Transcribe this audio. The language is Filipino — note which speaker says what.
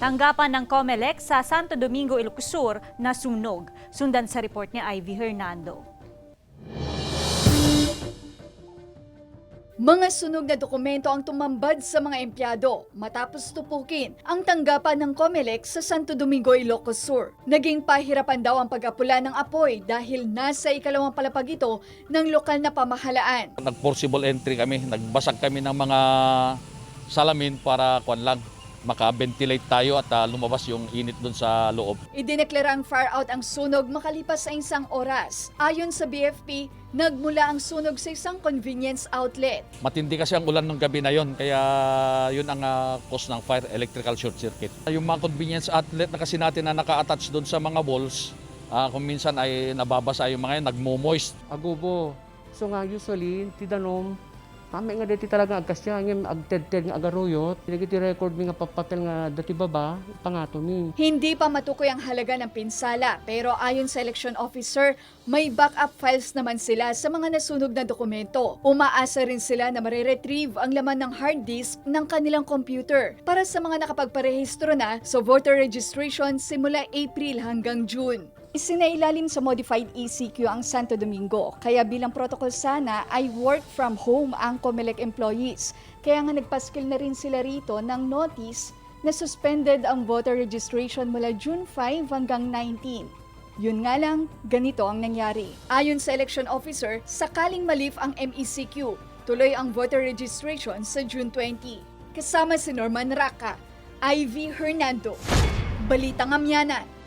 Speaker 1: Tanggapan ng COMELEC sa Santo Domingo, Ilocos na sunog. Sundan sa report ni Ivy Hernando.
Speaker 2: Mga sunog na dokumento ang tumambad sa mga empleyado matapos tupukin ang tanggapan ng COMELEC sa Santo Domingo, Ilocos Sur. Naging pahirapan daw ang pag-apula ng apoy dahil nasa ikalawang palapag ito ng lokal na pamahalaan.
Speaker 3: Nag-forcible entry kami, nagbasag kami ng mga salamin para maka-ventilate tayo at lumabas yung init doon sa loob.
Speaker 2: Idineklara ang fire out ang sunog makalipas sa isang oras. Ayon sa BFP, nagmula ang sunog sa isang convenience outlet.
Speaker 3: Matindi kasi ang ulan ng gabi na yon, kaya yun ang cause ng fire, electrical short circuit. Yung mga convenience outlet na kasi natin na naka-attach doon sa mga walls, kung minsan ay nababasa yung mga yun, nagmo-moist.
Speaker 4: Agobo. So nga usually, tidanom, kami nga dati talaga agkasya, ngayon agted-ted nga agaruyot. Pinagiti record mi nga papapel nga dati baba, pangato mi.
Speaker 2: Hindi pa matukoy ang halaga ng pinsala, pero ayon sa election officer, may backup files naman sila sa mga nasunog na dokumento. Umaasa rin sila na mariretrieve ang laman ng hard disk ng kanilang computer para sa mga nakapagparehistro na sa voter registration simula April hanggang June. Isinailalim sa modified ECQ ang Santo Domingo, kaya bilang protocol sana ay work from home ang COMELEC employees. Kaya nga nagpaskil na rin sila rito ng notice na suspended ang voter registration mula June 5 hanggang 19. Yun nga lang, ganito ang nangyari. Ayon sa election officer, sakaling malif ang MECQ, tuloy ang voter registration sa June 20. Kasama si Norman Raca, Ivy Hernando, Balitang Amyanan.